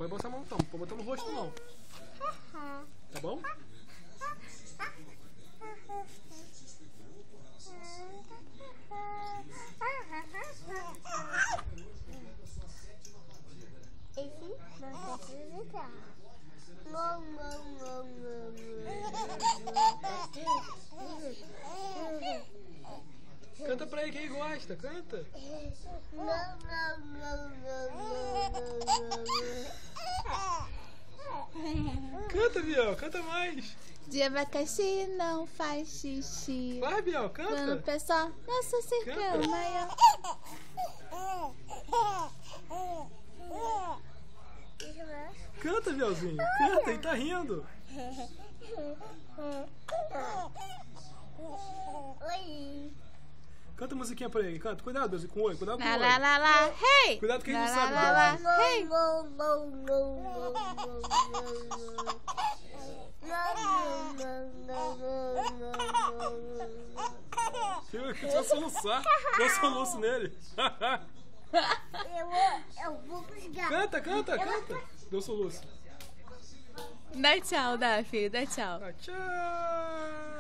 pode botar a mão não, não pode botar no rosto não. Tá bom? Esse não precisa entrar. Canta pra ele que ele gosta, canta. Canta, Biel, canta mais. De abacaxi não faz xixi. Vai, Biel, Quando canta. o pessoal, nosso circo é o maior. Canta, Bielzinho, canta, ele tá rindo. Oi. Canta a musiquinha pra ele, canta. Cuidado, Bielzinho, com o olho, cuidado com o Lá, olho. lá, lá, lá, hey! Cuidado que ele não Lá, sabe, lá, lá, Bielzinho. hey! Deixa soluçar. Dá soluço nele. Eu vou buscar. Canta, canta, canta. Deu soluço. Dá tchau, Dafi, dá tchau. Tchau.